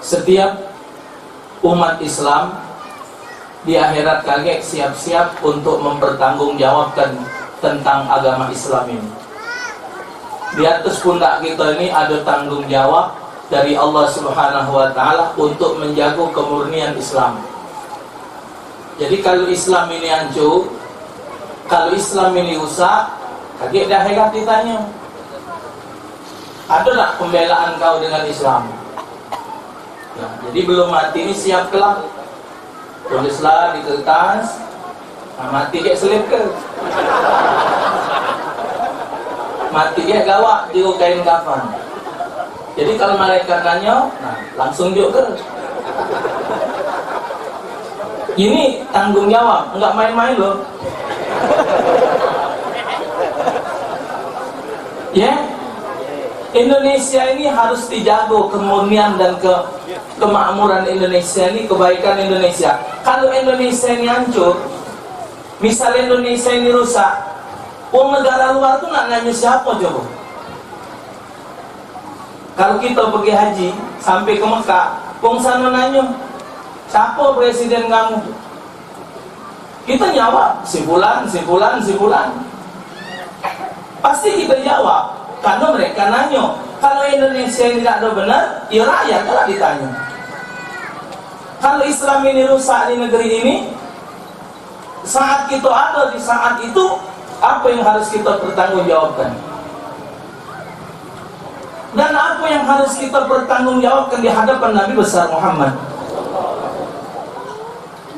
Setiap umat Islam di akhirat kaget siap-siap untuk mempertanggungjawabkan tentang agama Islam ini. Di atas pundak kita ini ada tanggung jawab dari Allah Subhanahu wa Ta'ala untuk menjaga kemurnian Islam. Jadi kalau Islam ini hancur, kalau Islam ini rusak, kaget dah hebat ditanya, ada tak pembelaan kau dengan Islam? Ya, jadi belum mati ini siap kelak. Tulislah di kertas, mati dia selip ke? Mati dia gawak di kain kafan. Jadi kalau malaikat nanya, nah, langsung juga. Ini tanggung jawab, enggak main-main loh. Ya, Indonesia ini harus dijaga kemurnian dan kemakmuran Indonesia ini, kebaikan Indonesia. Kalau Indonesia ini hancur, misal Indonesia ini rusak, negara luar tuh nak nanya siapa coba? Kalau kita pergi haji sampai ke Mekah, sana nanya, siapa presiden kamu? Kita jawab, si fulan. Pasti kita jawab, karena mereka nanya. Kalau Indonesia ini tidak ada benar, ya rakyat telah ditanya. Kalau Islam ini rusak di negeri ini, saat kita ada di saat itu, apa yang harus kita pertanggungjawabkan? Dan apa yang harus kita pertanggungjawabkan di hadapan Nabi besar Muhammad?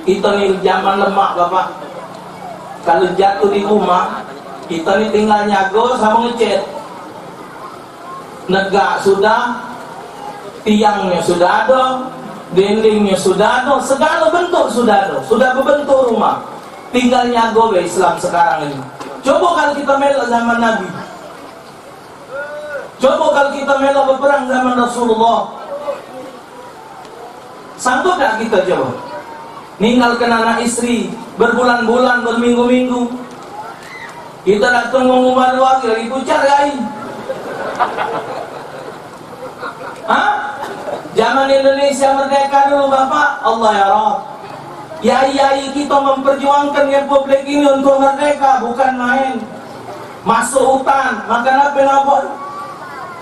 Kita nih zaman lemak Bapak. Kalau jatuh di rumah, kita nih tinggal nyago sama ngecat. Negak sudah, tiangnya sudah ada, dindingnya sudah ada, segala bentuk sudah ada, sudah berbentuk rumah. Tinggal nyago be Islam sekarang ini. Coba kalau kita melak zaman Nabi, coba kalau kita melak berperang zaman Rasulullah, sanggup tak kita coba? Ninggalkan anak istri berbulan-bulan, berminggu-minggu. Kita datang mengubah lagi pucar gai. Zaman Indonesia merdeka dulu Bapak, Allah ya Rabb. Yai-yai kita memperjuangkan republik ini untuk merdeka, bukan main. Masuk hutan, makan apa yang apa?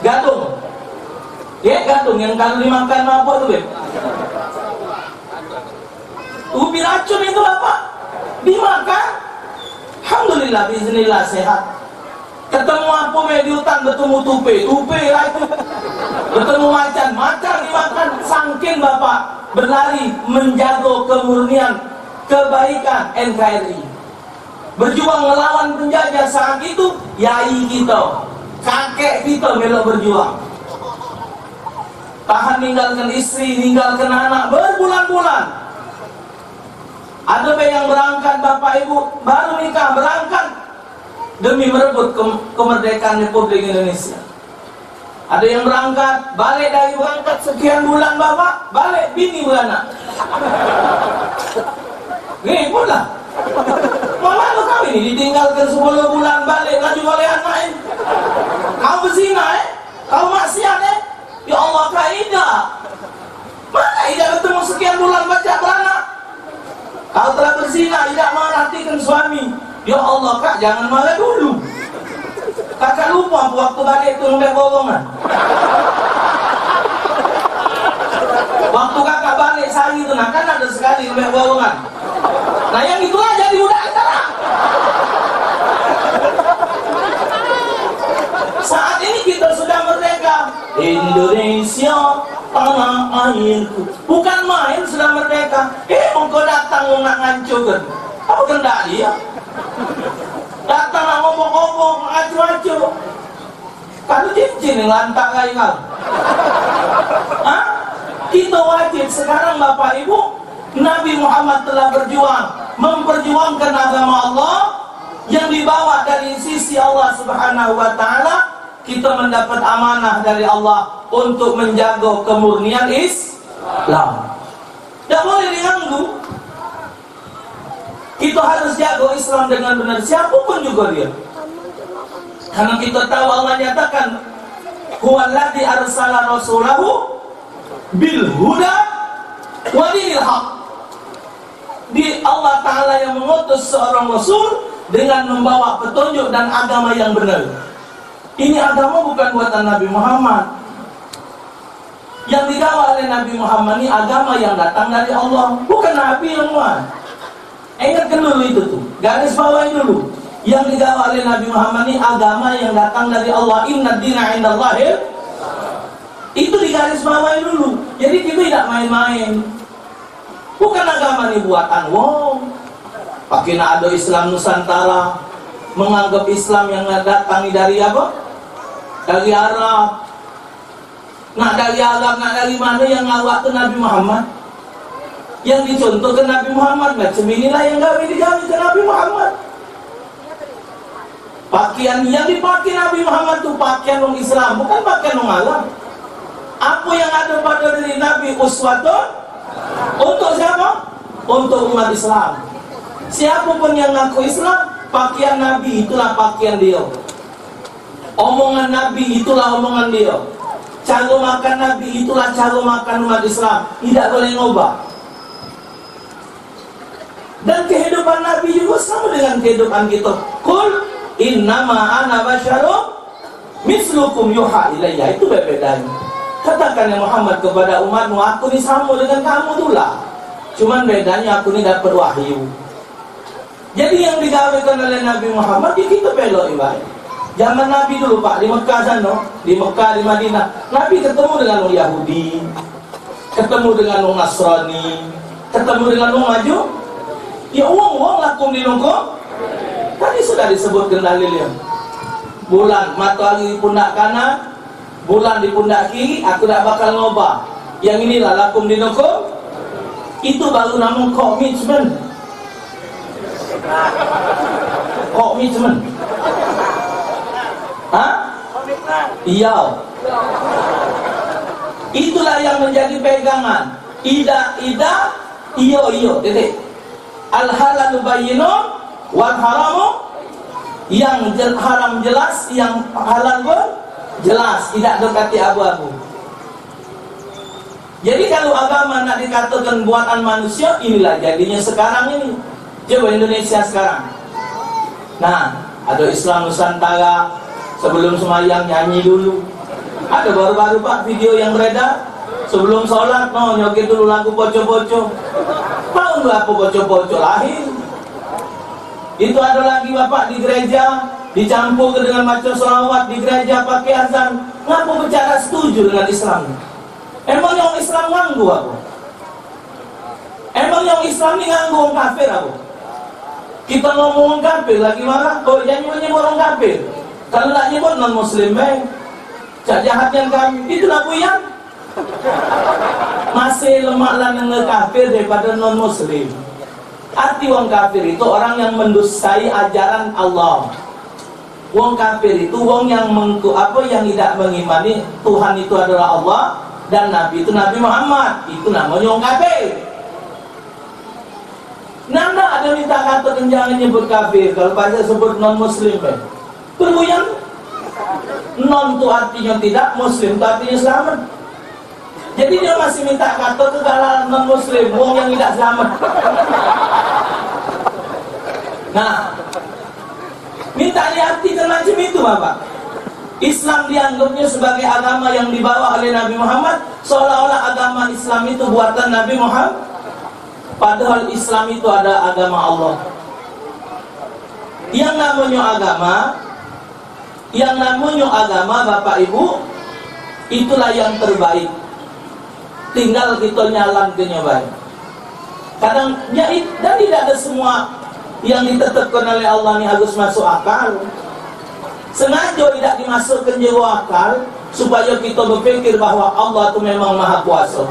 Gadung. Ya, gadung yang kalau dimakan apa tuh, Beb? Ubi racun itu Bapak. Dimakan. Alhamdulillah, bismillah sehat. Ketemu apa di hutan, bertemu tupe lah itu. Bertemu macan dimakan. Sangkin Bapak berlari menjaga kemurnian kebaikan NKRI, berjuang melawan penjajah. Saat itu yai kita, kakek kita melok berjuang, tahan ninggalkan istri, ninggalkan anak berbulan-bulan. Ada yang berangkat Bapak Ibu baru nikah, berangkat demi merebut kemerdekaan Republik Indonesia. Ada yang berangkat, balik dari berangkat sekian bulan Bapak, balik bini beranak. Nih pula, malah lo kau ini ditinggalkan 10 bulan, balik lagi oleh anak ini. Kau berzina kau maksiat ya Allah kaidah. Mana tidak ketemu sekian bulan baca beranak? Kau telah berzina, tidak merhatikan suami. Ya Allah Kak, jangan marah dulu. Kakak lupa waktu balik itu nembek borongan. Waktu kakak balik sehari itu, nah kan ada sekali nembek borongan. Nah yang itulah jadi budak kita. Saat ini kita sudah merdeka. Indonesia tanah airku. Bukan main sudah merdeka. Engkau datang nak ngancurkan. Apa kendak dia? Datang ngomong-ngomong, acu-acu. Kalau cincin yang lantak kayak kau. Kita wajib sekarang Bapak Ibu, Nabi Muhammad telah berjuang, memperjuangkan agama Allah yang dibawa dari sisi Allah Subhanahu wa Ta'ala. Kita mendapat amanah dari Allah untuk menjaga kemurnian Islam. Tidak boleh diganggu. Kita harus jaga Islam dengan benar, siapapun juga dia. Karena kita tahu Allah nyatakan, huwallazi arsala rasulahu bil huda wa dinil haq. Di Allah Ta'ala yang mengutus seorang Rasul dengan membawa petunjuk dan agama yang benar. Ini agama bukan buatan Nabi Muhammad. Yang dibawa oleh Nabi Muhammad ini agama yang datang dari Allah, bukan Nabi yang buat. Ingatkan dulu itu tuh, garis bawahi dulu. Yang dibawa oleh Nabi Muhammad ini agama yang datang dari Allah. Inna dina indallahil. Itu digaris bawahi dulu. Jadi kita tidak main-main. Bukan agama ini buatan wong. Pakai ada Islam Nusantara, menganggap Islam yang datang dari apa? Dari Arab. Nak dari Arab, nak dari mana yang ngawak ke Nabi Muhammad? Yang dicontoh ke Nabi Muhammad. Macam inilah yang kami digawi ke Nabi Muhammad. Pakaian yang dipakai Nabi Muhammad itu pakaian orang Islam, bukan pakaian orang Arab. Apa yang ada pada diri Nabi uswatun untuk siapa? Untuk umat Islam. Siapapun yang ngaku Islam, pakaian Nabi itulah pakaian dia. Omongan Nabi itulah omongan dia. Cara makan Nabi itulah cara makan umat Islam. Tidak boleh ngubah. Dan kehidupan Nabi juga sama dengan kehidupan kita. Qul innama ana basyarum mislukum yuha ilayya. Itu bedanya. Katakan ya Muhammad kepada umatmu, aku ini sama dengan kamu itulah. Cuman bedanya aku ini dapat wahyu. Jadi yang digawekan oleh Nabi Muhammad ya kita belok ibarat. Zaman Nabi dulu Pak, di Mekah sana, di Mekah, di Madinah, Nabi ketemu dengan orang Yahudi, ketemu dengan orang Nasrani, ketemu dengan orang maju. Ya uang lakum di nungko. Tadi sudah disebutkan dalilnya. Bulan matahari di pundak kanan, bulan di pundak kiri, aku tak bakal ngubah. Yang inilah lakum di nungko. Itu baru nama komitmen. Komitmen. Hah? Iya. Itulah yang menjadi pegangan. Ida, iyo, titik. Al halalu bayyinun wal haramu, yang haram jelas, yang halal pun jelas, tidak dekati abu-abu. Jadi kalau agama nak dikatakan buatan manusia, inilah jadinya sekarang ini. Coba Indonesia sekarang. Nah, ada Islam Nusantara, sebelum semayang nyanyi dulu. Ada baru-baru Pak video yang beredar, sebelum sholat nyokit dulu lagu poco-poco. Tahu nggak apa poco-poco lahir? Itu ada lagi Bapak di gereja dicampur dengan baca sholawat di gereja pakai azan. Ngapa bicara setuju dengan Islam? Emang yang Islam nganggu apa? Emang yang Islam ini nganggu orang kafir apa? Kita ngomong orang kafir lagi marah, kok jangan nyebut orang kafir. Kalau tak nyebut non muslim cak jahat yang kami, itu lah yang masih lemaklah yang kafir daripada non muslim. Arti wong kafir itu orang yang mendustai ajaran Allah. Wong kafir itu wong yang yang tidak mengimani Tuhan itu adalah Allah dan Nabi itu Nabi Muhammad. Itu namanya wong kafir. Nanda ada minta kata jangan nyebut kafir kalau pada sebut non muslim yang non itu artinya tidak, muslim itu artinya selamat. Jadi dia masih minta kata kegalalan non muslim, wong yang tidak selamat. Nah, minta diartikan macam itu Bapak. Islam dianggapnya sebagai agama yang dibawa oleh Nabi Muhammad, seolah-olah agama Islam itu buatan Nabi Muhammad. Padahal Islam itu ada agama Allah. Yang namanya agama Bapak Ibu, itulah yang terbaik. Tinggal kita nyalankannya baik. Kadang dan tidak ada semua yang ditetapkan oleh Allah ini harus masuk akal. Sengaja tidak dimasukkan jiwa akal supaya kita berpikir bahwa Allah itu memang maha kuasa.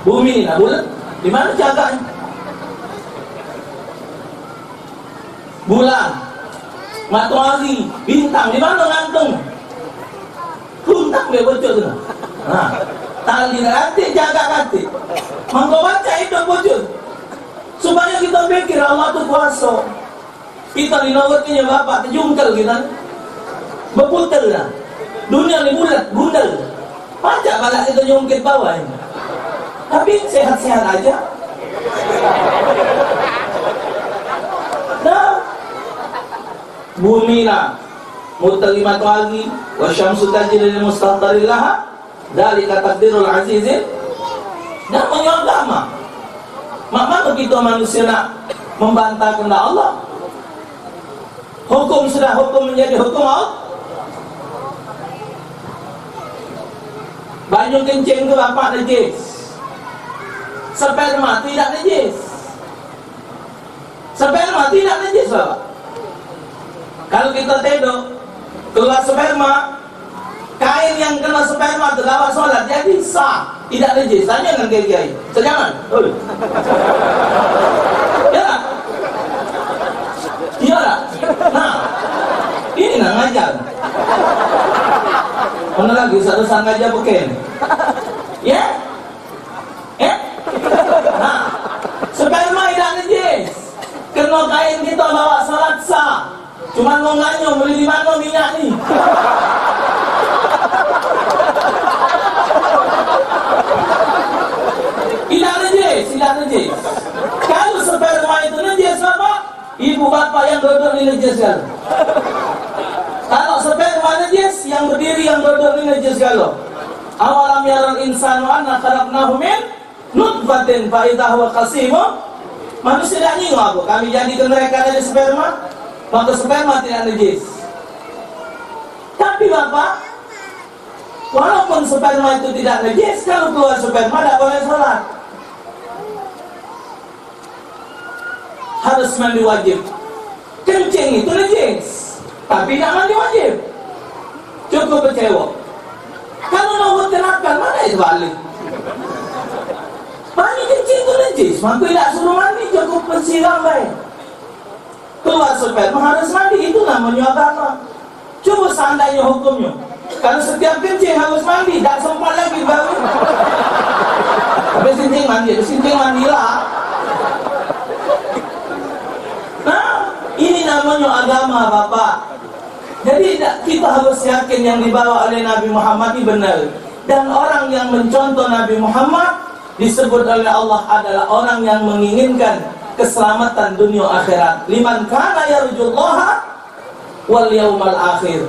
Bumi ini bulan, di mana jaganya? Bulan, matahari, bintang, di mana ngantung? Kuntang dia bocor tu. Nah, tali hati jaga hati. Mangko baca itu bocor. Supaya kita pikir Allah itu kuasa. Kita dinawatinya Bapak, terjungkel kita. Berputar lah. Dunia ni bulat, bundal. Pajak malah itu nyungkit bawah ini. Tapi sehat-sehat aja. Nah, bumi lah mutalimatu lagi wa syamsu tajri lil mustaqarrin laha dzalika taqdirul azizin. Namanya agama. Maka begitu manusia nak membantah kehendak Allah, hukum sudah hukum menjadi hukum Allah. Banyu kencing itu apa najis? Sperma tidak najis. Sperma tidak najis, Bapak. Kalau kita tidur keluar sperma, kain yang kena sperma terlawat sholat jadi sah, tidak najis. Tanya dengan kiai. Sejangan. Ya tak? Iya tak? Nah, ini nak ngajar. Mana lagi usah ngajar bukan? Ya? Ya? Nah, sperma tidak najis. Kena kain kita bawa sholat sah. Cuma mau nganyong beli di mana minyak ni? Tidak najis, tidak najis. Kalau sperma itu najis apa? Ibu bapak yang duduk ini najis kan? Kalau sperma najis, yang berdiri yang duduk ini najis kalau. Awalam yaral insanu anna khalaqnahu min nutfatin fa idza huwa khasimun. Manusia tidak nyinggung aku. Kami jadikan mereka dari sperma, maka sperma tidak najis. Tapi bapak, walaupun sperma itu tidak najis, kalau keluar sperma tidak boleh sholat. Harus mandi wajib. Kencing itu najis, tapi tidak mandi wajib. Cukup bercewok. Kalau mau terakan, mana itu balik? Mandi kencing itu najis, maka tidak suruh mandi, cukup bersiram baik. Keluar sperma harus mandi, itu namanya agama. Coba seandainya hukumnya, kalau setiap kencing harus mandi, tak sempat lagi baru. Habis kencing mandilah. Nah, ini namanya agama, Bapak. Jadi kita harus yakin yang dibawa oleh Nabi Muhammad ini benar. Dan orang yang mencontoh Nabi Muhammad disebut oleh Allah adalah orang yang menginginkan keselamatan dunia akhirat. Liman kana yarjullaha wal yaumal akhir.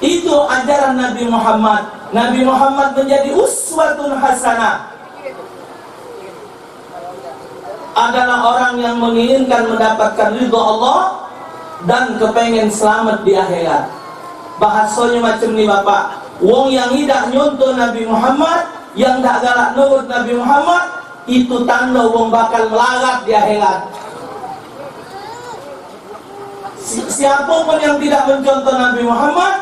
Itu ajaran Nabi Muhammad. Nabi Muhammad menjadi uswatun hasanah. Adalah orang yang menginginkan mendapatkan ridha Allah dan kepengen selamat di akhirat. Bahasanya macam ni Bapak. Wong yang tidak nyontoh Nabi Muhammad, yang tak galak nurut Nabi Muhammad, itu tanda wong bakal melarat di akhirat. Siapapun yang tidak mencontoh Nabi Muhammad,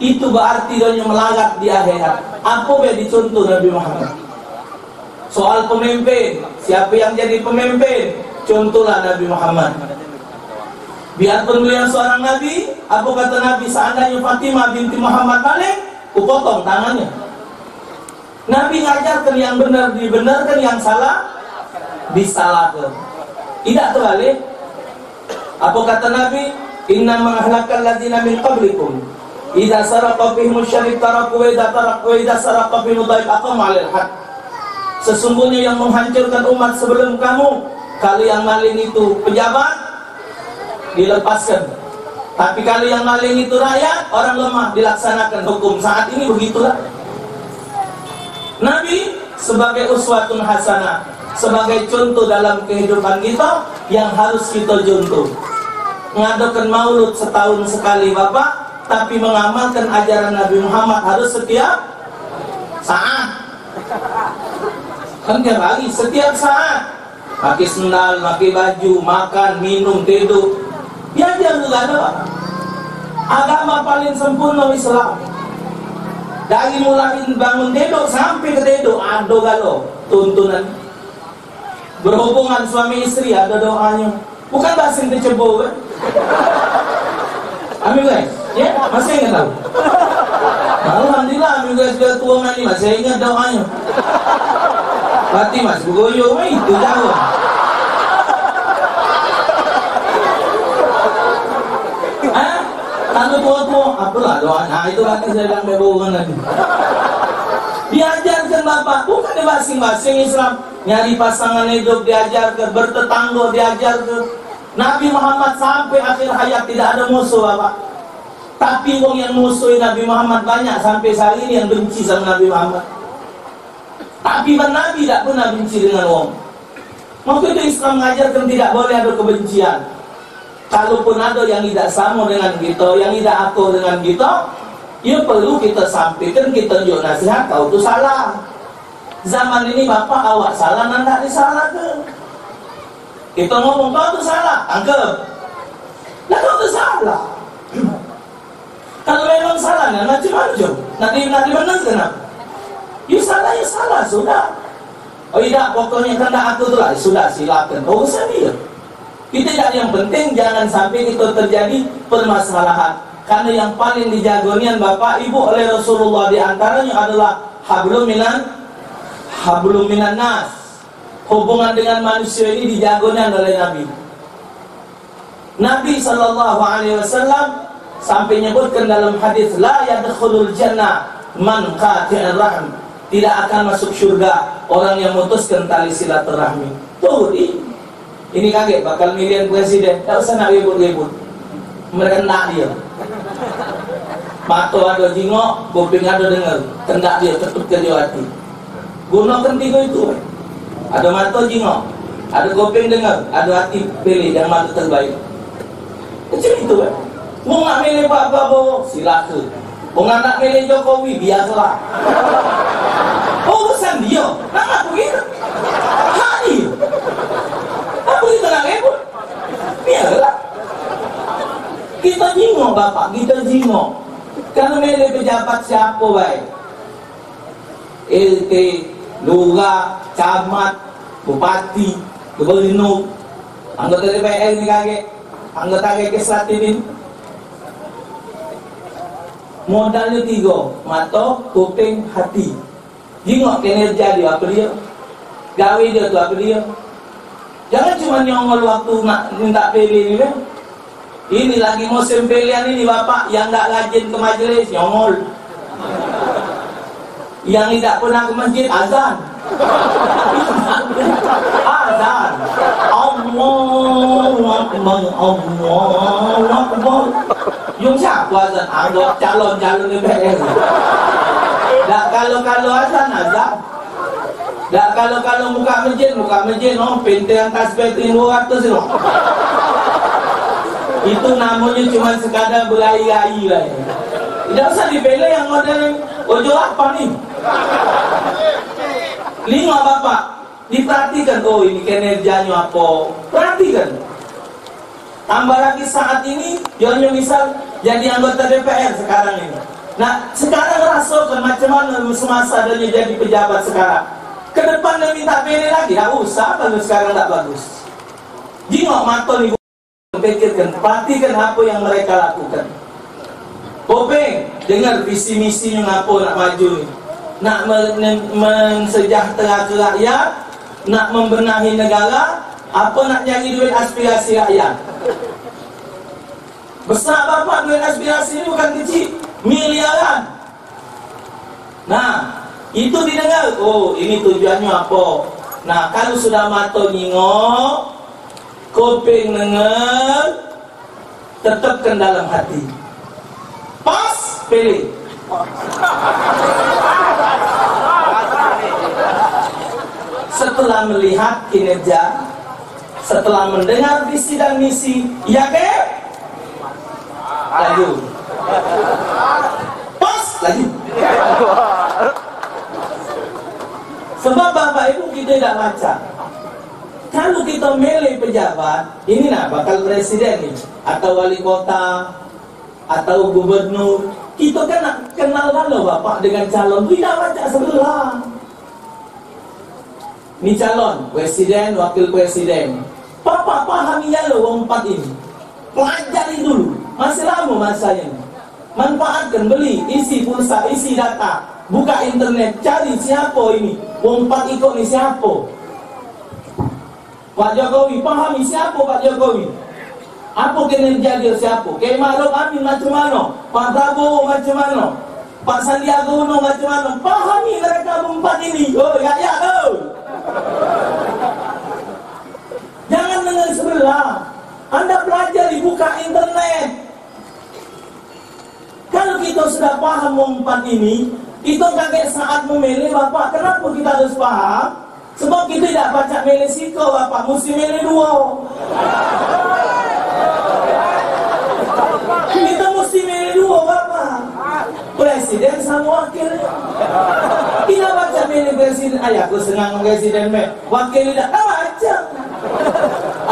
itu berarti dia melarat di akhirat. Apa yang dicontoh Nabi Muhammad? Soal pemimpin, siapa yang jadi pemimpin? Contohlah Nabi Muhammad. Biarpun beliau seorang Nabi, apa kata Nabi? Seandainya Fatimah binti Muhammad balik, kupotong tangannya. Nabi ngajarkan yang benar dibenarkan, yang salah disalahkan. Tidak terbalik. Apa kata Nabi? Inna ma'ahlakal ladina min qablikum idza saraqa bihim syarif taraku wa idza saraqa bihim dhaif aqam 'alal had. Sesungguhnya yang menghancurkan umat sebelum kamu, kalau yang maling itu pejabat, dilepaskan. Tapi kalau yang maling itu rakyat, orang lemah, dilaksanakan hukum. Saat ini begitulah. Nabi sebagai uswatun hasanah, sebagai contoh dalam kehidupan kita yang harus kita contoh. Mengadakan maulud setahun sekali Bapak, tapi mengamalkan ajaran Nabi Muhammad harus setiap saat. Kan tiap hari, setiap saat. Pakai sendal, pakai baju, makan, minum, tidur. Diajar juga ada Pak. Agama paling sempurna Islam. Dari mulai bangun tidur sampai ke tidur ada galau tuntunan. Berhubungan suami istri ada doanya. Bukan bahasa yang tercebur kan? Amin guys, ya masih ingat tahu? Alhamdulillah amin guys sudah tua ini masih ingat doanya. Berarti mas bergoyo itu jauh. Kalau tua-tua, apalah doa. Nah itu berarti saya bilang berhubungan lagi. Bapak, bukan di masing-masing Islam. Nyari pasangan hidup diajarkan, bertetangga diajarkan. Nabi Muhammad sampai akhir hayat tidak ada musuh Bapak. Tapi wong yang musuh Nabi Muhammad banyak sampai saat ini yang benci sama Nabi Muhammad. Tapi Nabi tidak pernah benci dengan wong. Maka itu Islam mengajarkan tidak boleh ada kebencian. Kalaupun ada yang tidak sama dengan kita, yang tidak akur dengan kita, ya perlu kita sampaikan, kita tunjuk nasihat, kau itu salah. Zaman ini Bapak awak salah, tidak disalahkan. Kita ngomong kau itu salah, anggap. Lah kau itu salah. Kalau memang salah, macam-macam. Nanti benar kenapa? Ya salah, sudah. Oh tidak, pokoknya kena aku tu lah, sudah silakan. Oh saya kita tidak, yang penting jangan sampai itu terjadi permasalahan. Karena yang paling dijagonian Bapak Ibu oleh Rasulullah diantaranya adalah hablum minan nas. Hubungan dengan manusia ini dijagonian oleh Nabi. Nabi SAW sampai menyebutkan dalam hadis, la yadkhulul jannah man qati'ir rahim. Tidak akan masuk surga orang yang memutuskan tali silaturahmi. Tuh, ini kaget bakal milihan presiden. Tak usah nak ribut-ribut. Mereka nak dia. Mata ada jingok, kuping ada dengar. Kendak dia tetap kerja hati. Gunakan tiga itu. Ada mata jingok, ada kuping dengar, ada hati pilih yang mana terbaik. Macam itu kan. Mau nak milih Pak Prabowo, silakan. Mau nak milih Jokowi, biarlah. Urusan dia, nak begitu. Hari. Apa kita nak ribut? Biarlah. Kita jingok Bapak, kita jingok. Kalau milih pejabat siapa baik? LT, lurah, camat, bupati, gubernur, anggota DPR ini kaget, anggota legislatif ini. Modalnya tiga, mata, kuping, hati. Jingok kinerja dia, apa dia? Gawe dia tu apa dia? Jangan cuma nyongol waktu nak minta pilih ni kan? Ini lagi musim pilihan ini Bapak, yang tak rajin ke majlis nyongol. Yang tidak pernah ke masjid azan. Azan. Allahu Akbar, Allahu Akbar. Yung siapa azan? Anggap calon-calon DPR. Tak kalau azan azan. Tak kalau buka masjid no, pintu tasbih 200 no. Itu namanya cuma sekadar berlari-lari lah. Tidak usah dipilih yang model ojo apa nih. 5 Bapak, diperhatikan, oh ini kinerjanya apa, perhatikan. Tambah lagi saat ini, jangan misal jadi anggota DPR sekarang ini. Nah, sekarang rasakan macam mana semasa dia jadi pejabat sekarang. Ke depan dia minta pilih lagi, tak usah kalau sekarang tak bagus. Jingok mata nih, pikirkan, perhatikan apa yang mereka lakukan. Kopeng, dengar visi misi yang apa nak maju ni. Nak mensejahterakan rakyat, nak membenahi negara, apa nak jadi duit aspirasi rakyat. Besar Bapak duit aspirasi ini bukan kecil, miliaran. Nah, itu didengar, oh ini tujuannya apa. Nah, kalau sudah mata nyingok, kuping dengar, tetapkan dalam hati. Pas, pilih. Setelah melihat kinerja, setelah mendengar visi dan misi, ya ke? Laju. Pas, laju. Sebab Bapak Ibu kita tidak baca. Kalau kita milih pejabat, ini nak bakal presiden nih, atau wali kota, atau gubernur, kita kan nak kenal kalau Bapak dengan calon, tidak baca sebelah. Ini calon, presiden, wakil presiden. Bapak pahami ya lo wong 4 ini. Pelajari dulu, masih lama masanya. Manfaatkan, beli, isi pulsa, isi data, buka internet, cari siapa ini. Wong 4 ikut ni siapa? Pak Jokowi, pahami siapa Pak Jokowi? Apa kinerja dia siapa? Kiai Ma'ruf Amin macam mana? Pak Prabowo macam mana? Pak Sandiaga Uno macam mana? Pahami mereka berempat ini. Oh, ya, oh. Jangan dengan sebelah. Anda pelajari, buka internet. Kalau kita sudah paham empat ini, itu kakek saat memilih Bapak. Kenapa kita harus paham? Sebab kita tidak baca milih siko Bapak, mesti milih dua. Kita mesti milih dua Bapak, presiden sama wakil. Tidak baca milih presiden. Ayah aku senang presiden, wakil tidak baca.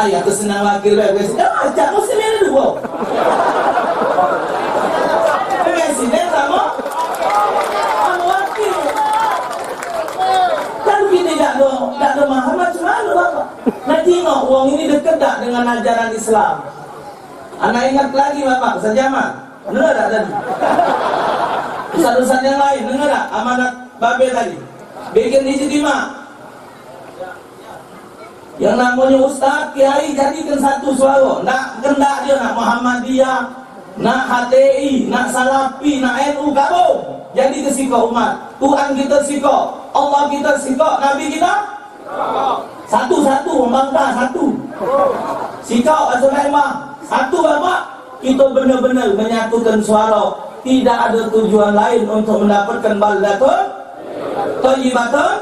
Ayah aku senang wakil, presiden baca, mesti milih dua. Presiden sama wakil. Kalau kita tidak ada mahal macam mana Bapak? Nah tengok uang ini dekat tak dengan ajaran Islam? Anak ingat lagi Bapak, Ustaz Jamal, dengar tak tadi? Ustaz-ustaz yang lain, dengar tak amanat Babe tadi? Bikin ijtima. Yang namanya Ustaz, Kiai jadikan satu suara. Nak kendak dia, nak Muhammadiyah, nak HTI, nak Salafi, nak NU, gabung. Jadi kesiko umat. Tuhan kita siko, Allah kita siko, Nabi kita satu-satu, membangga satu. Sikau Asal-Imah satu Bapak, kita benar-benar menyatukan suara. Tidak ada tujuan lain untuk mendapatkan baldatun thayyibatun.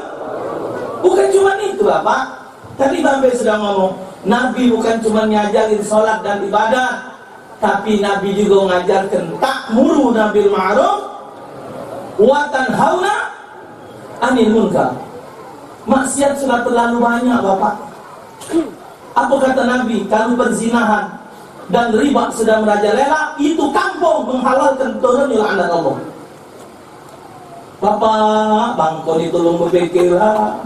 Bukan cuma itu Bapak. Tadi Bapak sudah ngomong, Nabi bukan cuma ngajarin sholat dan ibadah, tapi Nabi juga mengajarkan ta'muruna bil ma'ruf wa tanhauna 'anil munkar. Maksiat sudah terlalu banyak Bapak. Apa kata Nabi? Kalau perzinahan dan riba sudah merajalela, itu kampung menghalalkan turunnya laknat Allah. Bapak, Bangko ini tolong berpikir lah.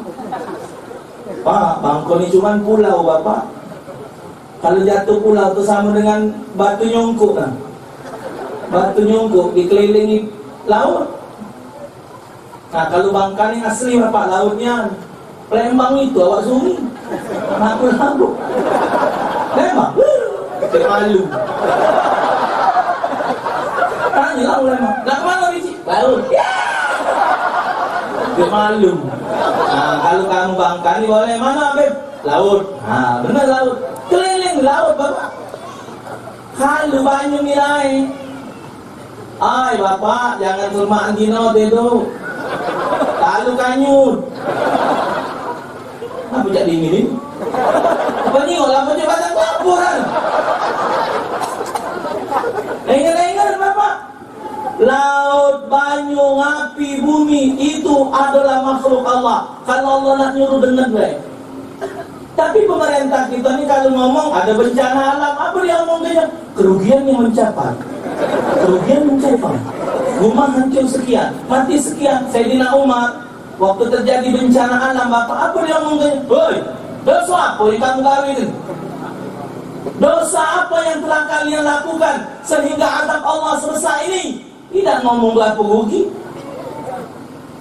Pak, Bangko ini cuma pulau Bapak. Kalau jatuh pulau itu sama dengan batu nyongkuk kan? Batu nyongkuk dikelilingi laut. Nah kalau Bangka ini asli Bapak, lautnya Lembang itu awak sungi. Labu-labu Lembang malu. Tanya lah Lembang, nak mana biji? Laut. Dia malu. Nah kalau kamu Bangka ini boleh mana Beb? Laut. Nah benar laut, keliling laut Bapak. Kalau banyak nilai. Ay Bapak, jangan kelemahan gino itu. Lalu kanyut. Apa jadi ini? Apa ni? Apa jabatan laporan? Ingat-ingat Bapak, laut, banyu, api, bumi itu adalah makhluk Allah. Kalau Allah nak nyuruh dengar baik. Tapi pemerintah kita ni kalau ngomong ada bencana alam, apa dia ngomong dia? Kerugian yang mencapai. Kerugian mencapai. Rumah hancur sekian, mati sekian. Sayyidina Umar waktu terjadi bencana alam Bapak, apa dia ngomong dia? Hoi, dosa apa yang kamu kawin? Dosa apa yang telah kalian lakukan sehingga azab Allah selesai ini? Tidak ngomong berapa rugi.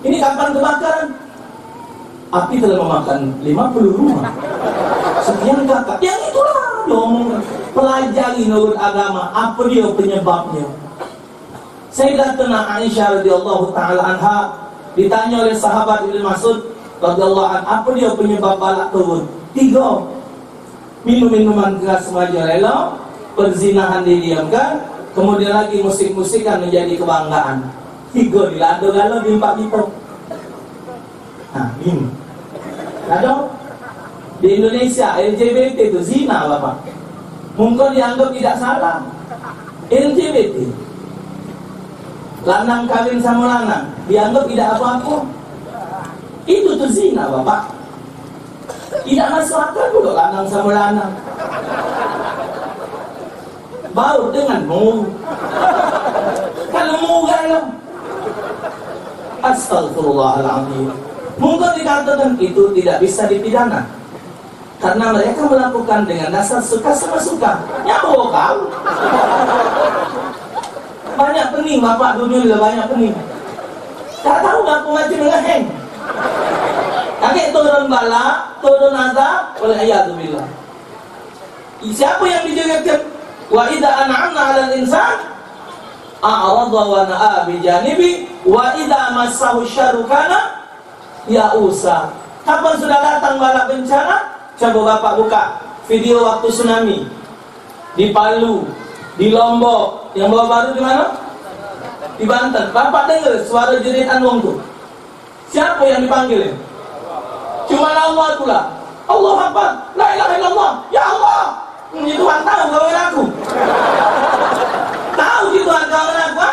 Ini kapan kebakaran? Api telah memakan 50 rumah. Sekian kakak. Yang itulah dong. Pelajari menurut agama, apa dia penyebabnya. Sayyidatuna Aisyah radhiyallahu taala anha ditanya oleh sahabat Ibnu Mas'ud radhiyallahu anhu, apa dia penyebab balak turun? 3. Minum-minuman keras merajalela, perzinahan didiamkan, kemudian lagi musik-musikan menjadi kebanggaan. 3 dilado-lado di 4 itu. Nah, ini. Ada di Indonesia LGBT itu zina Bapak. Mungkin dianggap tidak salah. LGBT. Lanang kawin sama lanang dianggap tidak apa-apa. Itu tuh zina Bapak. Tidak masuk akal juga lanang sama lanang. Baru dengan mu. Kalau mu galau. Astagfirullahaladzim. Mungkin dikatakan itu tidak bisa dipidana karena mereka melakukan dengan dasar suka sama suka. Nyawa kau. Banyak pening Bapak, dunia banyak pening. Tak tahu aku macam ngeheng. Kakek turun bala, turun azab, oleh ayatubillah. Siapa yang dijelekkan? Wa idza an'amna 'alal insan a'radha wa na'a bijanibi wa idza massahu syarru kana ya'usa. Kapan sudah datang bala bencana? Coba Bapak buka video waktu tsunami di Palu, di Lombok, yang baru di mana? Di Banten. Bapak dengar suara jeritan wong tuh. Siapa yang dipanggil? Cuma Allah itulah. Allah Akbar, la ilaha illallah, ya Allah. Ini Tuhan tahu kawan aku. Tahu di Tuhan kawan aku.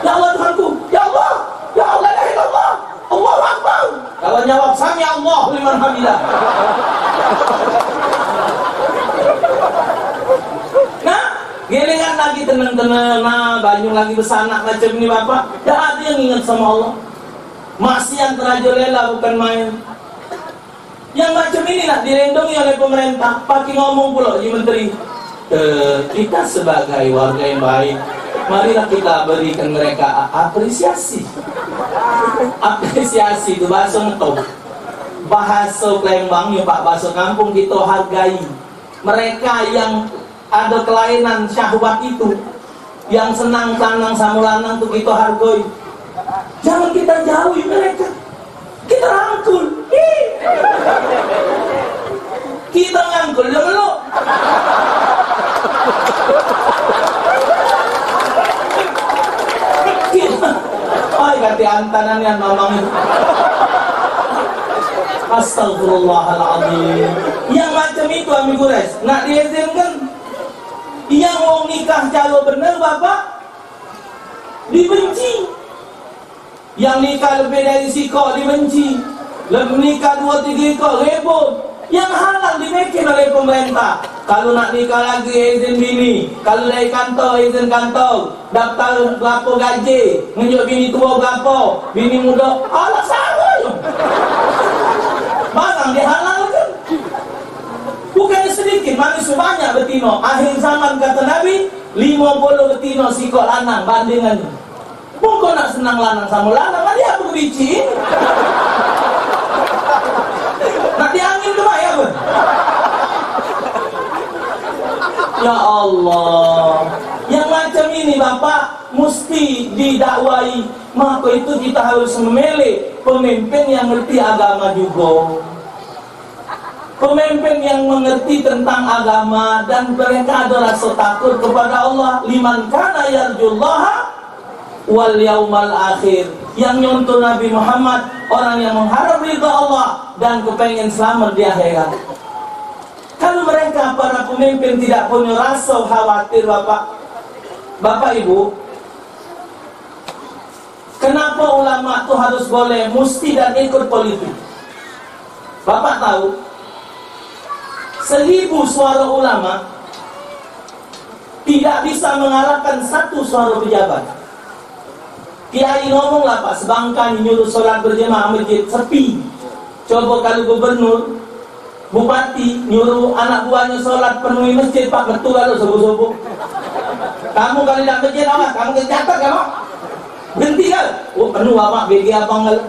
Ya Allah Tuhanku, ya Allah, ya Allah, la ilaha illallah, Allahu Akbar. Kalau jawab sami Allah liman hamidah. Nah, gelengan lagi tenang-tenang, nah, banyu lagi besanak macam ini Bapak. Tak ada yang ingat sama Allah. Maksiat terajulela bukan main. Yang macam ini nak dilindungi oleh pemerintah. Pakai ngomong pula di menteri. Kita sebagai warga yang baik, marilah kita berikan mereka apresiasi. Apresiasi itu bahasa ngetop. Bahasa Palembang ya Pak, bahasa kampung kita hargai. Mereka yang ada kelainan syahwat itu, yang senang-senang sama lanang itu kita hargai. Jangan kita jauhi mereka. Kita rangkul. Kita ngangkul dia meluk. Ay, ganti antanan yan mamang. Astagfirullahaladzim. Yang macam itu amigo guys, nak diizinkan. Yang mau nikah kalau benar Bapak dibenci. Yang nikah lebih dari sikok dibenci. Lebih nikah 2-3 ekor rebut. Yang halal dibikin oleh pemerintah. Kalau nak nikah lagi izin bini, kalau dari kantor izin kantor, daftar berapa gaji, nunjuk bini tua berapa, bini muda, alah sama je. Barang dihalalkan. Bukan sedikit, manusia banyak betino. Akhir zaman kata Nabi, 50 betino sikok lanang bandingannya. Mungkin nak senang lanang sama lanang, dia apa biji? Nak diangin ke ya pun? Ya Allah, yang macam ini Bapak mesti didakwai. Maka itu kita harus memilih pemimpin yang mengerti agama juga. Pemimpin yang mengerti tentang agama dan mereka ada rasa takut kepada Allah. Liman kana yarjullaha wal yaumal akhir. Yang nyontoh Nabi Muhammad, orang yang mengharap ridha Allah dan kepengen selamat di akhirat. Kalau mereka para pemimpin tidak punya rasa khawatir Bapak Ibu, kenapa ulama itu harus boleh mesti dan ikut politik? Bapak tahu 1000 suara ulama tidak bisa mengalahkan 1 suara pejabat. Kiai ngomong lah Pak, sebangkan nyuruh sholat berjemaah masjid sepi. Coba kalau gubernur, bupati nyuruh anak buahnya sholat penuhi masjid Pak, betul kalau subuh-subuh. Kamu kalau tidak masjid awas, kamu kecatat kamu. Berhenti kan? Oh penuh Bapak, BG apa enggak?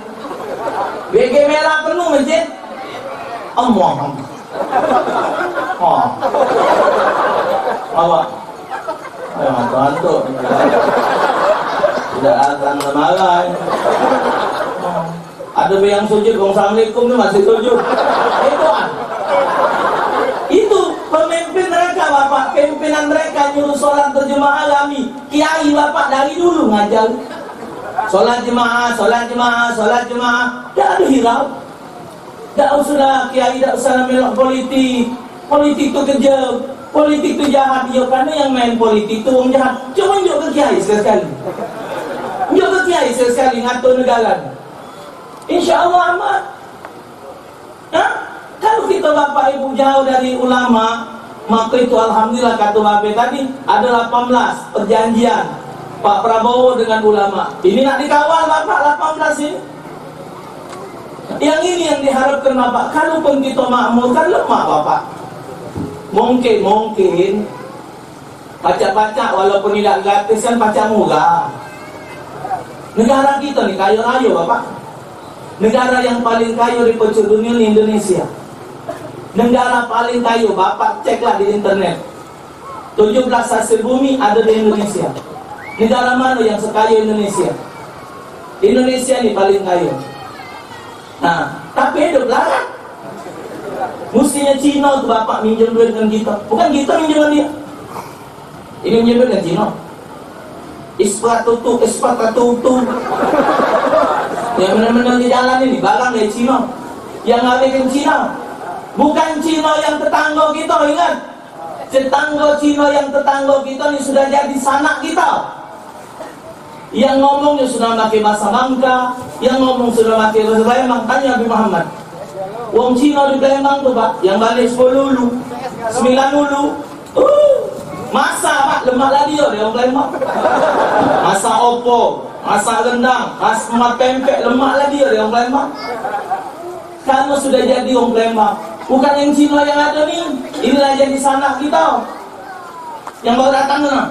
BG merah penuh masjid. Allah. Oh. Awak. Ayo mantu. Tidak akan marah. Ada yang sujud, Assalamualaikum itu masih sujud. Itu pemimpin mereka Bapak, pimpinan mereka nyuruh sholat berjemaah alami. Kiai Bapak dari dulu ngajar sholat jemaah, sholat jemaah, sholat jemaah. Tidak ada hirau. Tidak usah Kiai, tidak usah melok politik. Politik itu kejam, politik itu jahat. Ya karena yang main politik itu orang jahat. Cuma tunjuk ke Kiai sekali. Tunjuk ke Kiai sekali ngatur negara. Insya Allah amat. Nah, kalau kita Bapak Ibu jauh dari ulama, maka itu alhamdulillah kata Bapak tadi ada 18 perjanjian Pak Prabowo dengan ulama. Ini nak dikawal Bapak 18 ini. Yang ini yang diharapkan Bapak. Kalau pun kita makmur kan lemah Bapak. Mungkin pacak-pacak walaupun tidak gratis kan pacak murah. Negara kita nih kaya raya Bapak. Negara yang paling kaya di penjuru dunia ini Indonesia. Negara paling kaya, Bapak ceklah di internet. 17 hasil bumi ada di Indonesia. Negara mana yang sekaya Indonesia? Indonesia ini paling kaya. Nah, tapi hidup larat. Mestinya Cina tuh bapak minjem duit dengan kita. Bukan kita minjem dengan dia. Ini minjem duit dengan Cina. Ispatutu. Yang benar-benar di jalan ini barang dari Cina. Yang ngabisin Cina. Bukan Cina yang tetangga kita, ingat. Tetangga Cina yang tetangga kita ini sudah jadi sanak kita. Yang ngomongnya sudah pakai bahasa Bangka, yang ngomong sudah pakai bahasa Palembang. Tanya Nabi Muhammad. Wong Cina di Palembang tuh pak, yang balik 10 dulu, 9 dulu. Masa pak, lemak lagi ya orang Palembang. Masa opo, masa rendang, masa pempek, lemak lagi ya orang Palembang. Kamu sudah jadi orang Palembang. Bukan yang Cina yang ada nih. Inilah jadi sanak kita. Yang baru datang mana?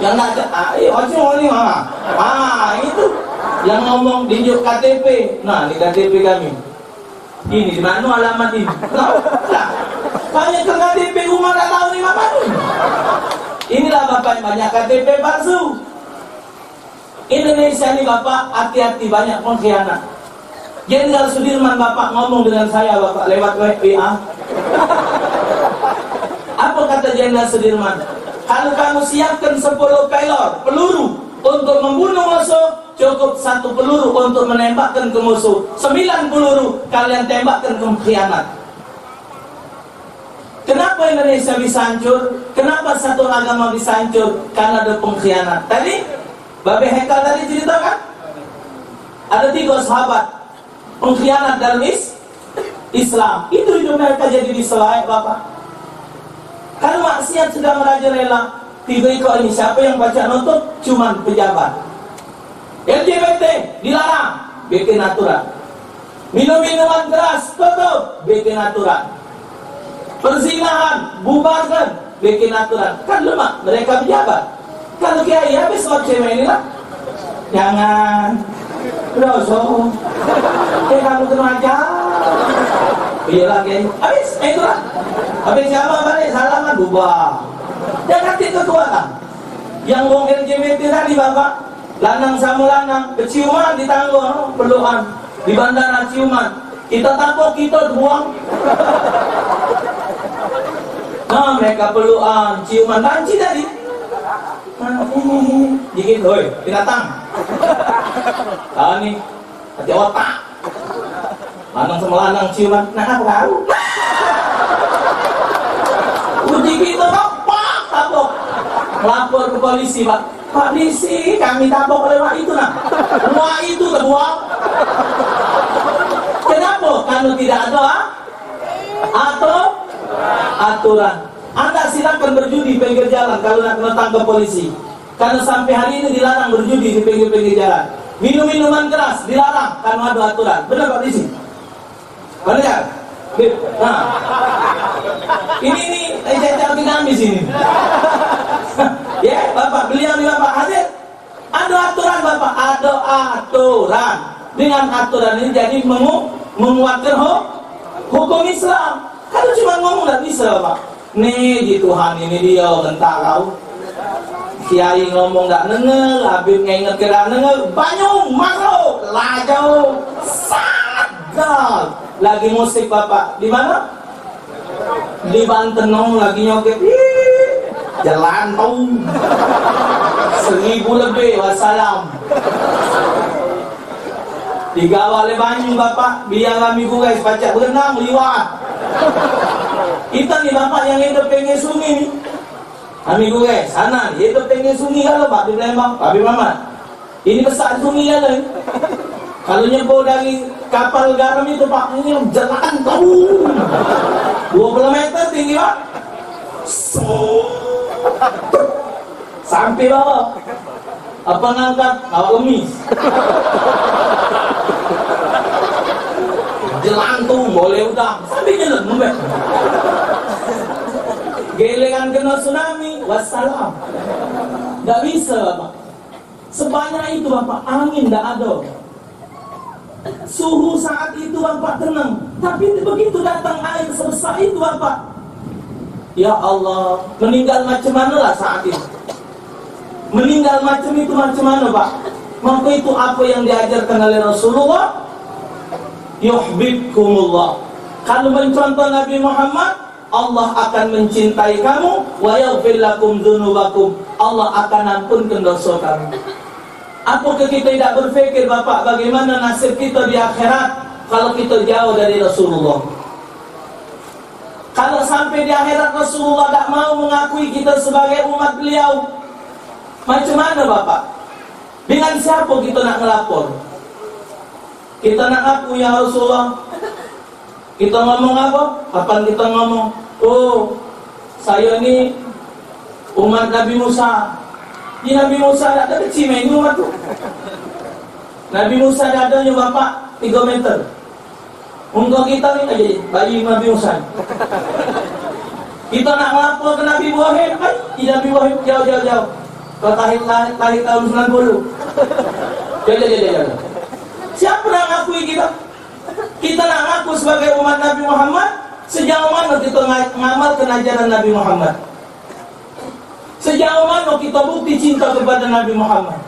Yang nggak ada, itu yang ngomong tunjuk KTP. Nah, ini KTP kami. Ini di mana alamat ini? Nah, banyak ke KTP rumah nggak tahu nih apa nih. Inilah bapak banyak KTP palsu. Indonesia ini bapak hati-hati banyak pengkhianat. Jenderal Sudirman bapak ngomong dengan saya bapak lewat WA. Apa kata Jenderal Sudirman? Kalau kamu siapkan 10 peluru untuk membunuh musuh, cukup 1 peluru untuk menembakkan ke musuh. 9 peluru kalian tembakkan ke pengkhianat. Kenapa Indonesia bisa hancur? Kenapa satu agama bisa hancur? Karena ada pengkhianat. Tadi Babe Hekal tadi ceritakan ada 3 sahabat pengkhianat dalam Islam. Itu hidup mereka jadi diselaik bapak. Kalau maksiat sudah merajalela, 3 ekor ini siapa yang baca nutup? Cuman pejabat. LGBT dilarang, bikin aturan. Minum-minuman keras tutup, bikin aturan. Perzinahan bubarkan, bikin aturan. Kan lemah, mereka pejabat. Kalau kiai habis soal cewek ini lah, jangan. Dosa. Kamu kena. Iya lagi. Habis, itulah. Habis siapa balik salaman bubar. Jangan kekuatan. Yang wong LGBT tadi bapak, lanang sama lanang, keciuman di tangga, pelukan di bandara ciuman. Kita tapok, kita buang. Nah mereka pelukan, ciuman banci tadi. Dikit, hoi, binatang. Tahu nih, hati otak. Lanang sama lanang ciuman, nah apa kau? Uji kita pak, tabok. Lapor ke polisi pak. Pak polisi, kami tabok lewat itu nah. Wah itu terbuang. Kenapa? Karena tidak ada atau aturan. Anda silakan berjudi pinggir jalan kalau nak datang ke polisi. Karena sampai hari ini dilarang berjudi di pinggir-pinggir jalan. Minum-minuman keras dilarang karena ada aturan. Benar Pak polisi? Benar? Nah, ini saya kami sini. Ya, Bapak beliau nih Bapak hadir. Ada aturan Bapak, ada aturan. Dengan aturan ini jadi menguatkan hukum Islam. Kalau cuma ngomong nggak bisa Bapak. Nih di Tuhan ini dia bentar kau. Kiai ngomong nggak denger, Habib nginget kira denger. Banyung, makro, lajau, sagal. Lagi musik Bapak, di mana? Di Banten lagi nyoket. Jalan tau 1000 lebih, wassalam. Digawa oleh banyu Bapak, biar kami guys baca berenang liwat. Kita nih Bapak yang hidup pengen sungai nih. Kami guys, sana hidup pengen sungai kalau Pak di Palembang, Pak Muhammad. Ini besar sungai kan. Kalau nyebur dari kapal garam itu Pak, ini jalan tau 20 meter tinggi Pak. Sampai bawah. Apa ngangkat? Awak lemis. Jelantung boleh udang. Sampai jalan membek. Gelengan kena tsunami, wassalam. Gak bisa Bapak. Sebanyak itu Bapak, angin gak ada. Suhu saat itu Bapak tenang. Tapi begitu datang air sebesar itu Bapak, ya Allah, meninggal macam mana lah saat itu. Meninggal macam itu macam mana, Pak? Maka itu apa yang diajarkan oleh Rasulullah. Yuhibbukumullah. Kalau mencontoh Nabi Muhammad, Allah akan mencintai kamu, wa yaghfir lakum dzunubakum. Allah akan ampunkan dosa kamu. Apakah kita tidak berpikir, Bapak, bagaimana nasib kita di akhirat kalau kita jauh dari Rasulullah? Kalau sampai di akhirat Rasulullah tak mau mengakui kita sebagai umat beliau, macam mana, Bapak? Dengan siapa kita nak melapor? Kita nak ngaku, ya Rasulullah. Kita ngomong apa? Kapan kita ngomong? Oh, saya ni umat Nabi Musa. Ini Nabi Musa ada kecil main umat tu. Nabi Musa dadanya Bapak 3 meter. Muka kita ni aja bayi Nabi Musa. Kita nak melapor ke Nabi Ibrahim, Nabi Ibrahim jauh. Lahir tahun 90. Jauh. Siapa nak ngakui kita? Kita nak ngaku sebagai umat Nabi Muhammad. Sejauh mana kita mengamalkan ajaran Nabi Muhammad? Sejauh mana kita bukti cinta kepada Nabi Muhammad?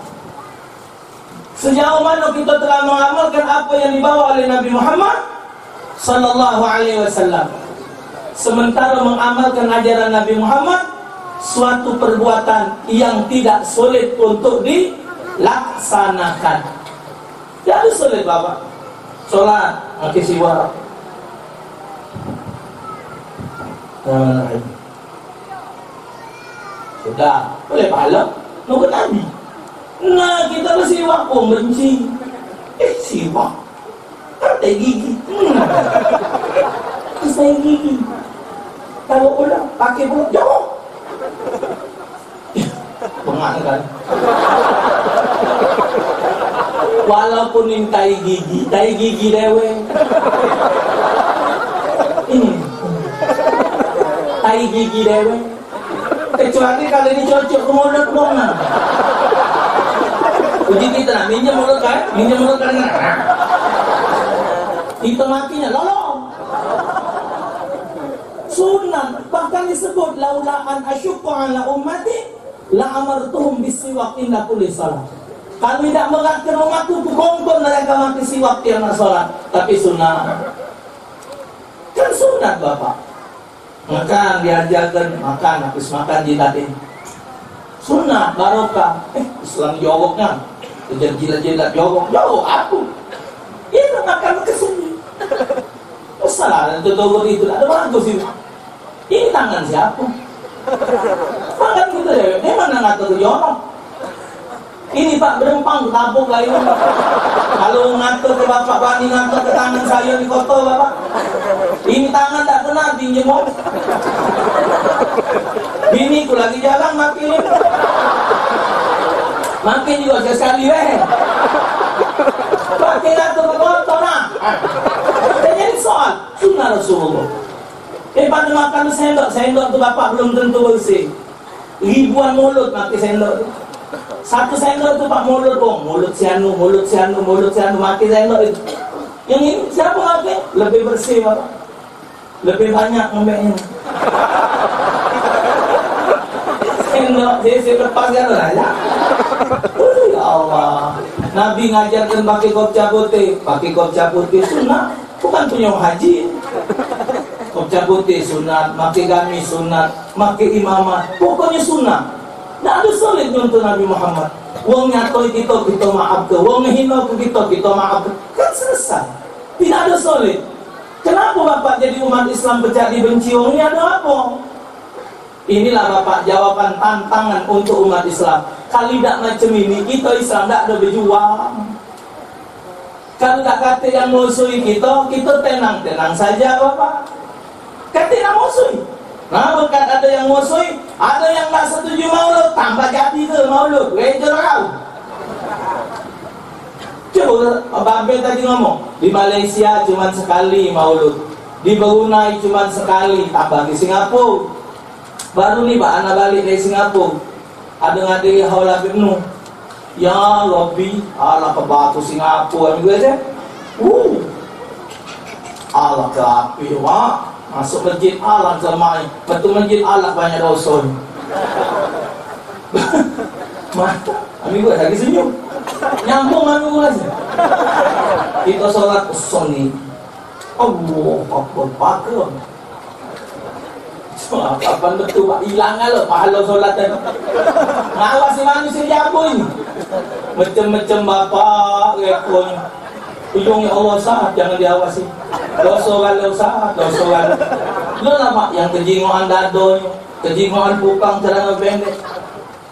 Sejauh mana kita telah mengamalkan apa yang dibawa oleh Nabi Muhammad sallallahu alaihi wasallam? Sementara mengamalkan ajaran Nabi Muhammad suatu perbuatan yang tidak sulit untuk dilaksanakan. Tidak sulit, Bapak. Solat, pakai siwak. Sudah, boleh pahala. Nunggu Nabi. Nah, kita bersiwak pun benci. Siwak. Katai gigi. Katai gigi. Kalau ulang, pakai pun jauh. Pengangkat. Walaupun ini tai gigi dewe. Ini tai gigi dewe. Kecuali kalau ini cocok ke mulut mana? Uji kita nak minjem mulut kan? Kita makinya lolong. Sunnah bahkan disebut laulaan asyukku ala ummati la amartuhum bisiwak inda kulli salat. Kalau tidak mengatur umatku kongkong mereka mati siwak tiap salat. Tapi sunnah kan sunnah, Bapak. Makan diajarkan makan, habis makan jilatin. Sunnah barokah. Islam jawabnya kejar jilat jawab aku. Itu makan kesini. Salah itu togor itu ada bagus itu. Ini tangan siapa? Tangan kita ya. Dia mana ngatur jorok? Ini Pak berempang tabung lah ini. Kalau ngatur ke Bapak Bani ngatur ke tangan saya di kotor Bapak. Ini tangan tak kena dijemur. Bini ku lagi jalan makin. Makin juga sekali pakai ngatur ke kotor nah. Jadi soal sunnah Rasulullah. Pada makan sendok tu Bapak belum tentu bersih. Ribuan mulut pakai sendok tu. Satu sendok tu Pak mulut dong, mulut sianu makin sendok itu. Yang ini siapa pakai? Lebih bersih Bapak. Lebih banyak ngembeknya. Sendok saya lepas kan lah ya. Ya Allah. Nabi ngajarkan pakai kopca putih sunnah, bukan punya haji. Kopca putih sunat, pakai gamis sunat, pakai imamah, pokoknya sunnah. Tidak ada sulit untuk Nabi Muhammad. Wong nyatoi kita maaf ke, wong hina ke kita maaf ke, kan selesai. Tidak ada sulit. Kenapa Bapak jadi umat Islam pecah dibenci? Wong ini ada apa? Inilah Bapak jawaban tantangan untuk umat Islam. Kalau tidak macam ini, kita Islam tidak ada berjuang. Kalau tak kata yang musuhi kita tenang saja Bapak. Kata yang musuhi. Nah, bukan ada yang musuhi, ada yang tak setuju maulud, tambah jadi ke maulud, wajar kau. Coba Babe tadi ngomong, di Malaysia cuma sekali maulud, di Brunei cuma sekali, tambah di Singapura. Baru nih Pak anak balik dari Singapura, ada ngadi haula bibnu. Ya Rabbi, ala ke batu Singapura juga aja. Ala ke api Pak. Masuk masjid Allah jemaah. Betul masjid Allah banyak dosa. Mata, kami buat lagi senyum. Nyambung anu aja. Kita sholat sunni. Allah Akbar pakai. Kapan betul Pak hilang lo pahala solat tadi. Ngawasi manusia jago ini. Macam-macam bapak rekon. Ujungnya Allah saat jangan diawasi. Dosa kalau saat, dosa kalau. Lo lah Pak yang kejingoan dadonya, kejingoan bukang celana pendek.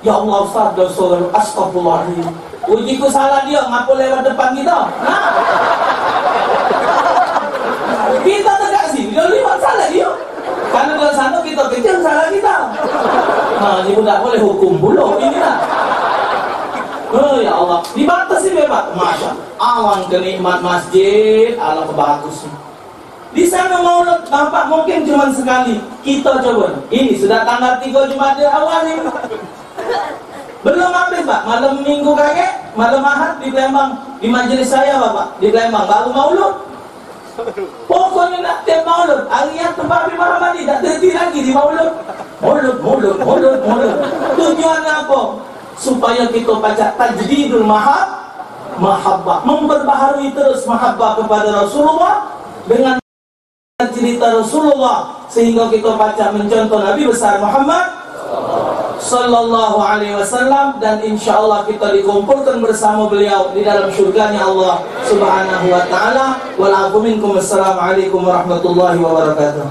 Ya Allah Ustaz dosa kalau astagfirullahaladzim. Ujiku salah dia ngapu lewat depan kita. Nah. Kita tegak sih, dia lihat salah dia. Karena dari sana kita kecil salah kita. Nah, ini tidak boleh hukum bulu ini lah. Oh ya Allah, dibatasi bebas. Masya awan kenikmat masjid, Allah kebagusnya. Di sana maulud Bapak mungkin cuma sekali. Kita coba. Ini sudah tanggal 3 Jumadil Awal ini. Belum habis Pak, malam Minggu kakek, malam Ahad di Palembang, di majelis saya Bapak, di Palembang baru maulud. Pokoknya nak tiap maulud, harian tempat Imam Ramadi tak terhenti lagi di maulud. Maulud. Tujuannya apa? Supaya kita baca tajdidul mahabbah, memperbaharui terus mahabbah kepada Rasulullah dengan cerita Rasulullah, sehingga kita baca mencontoh Nabi besar Muhammad Sallallahu Alaihi Wasallam, dan insya Allah kita dikumpulkan bersama beliau di dalam surganya Allah Subhanahu Wa Taala. Walaupun minkum, assalamualaikum warahmatullahi wabarakatuh.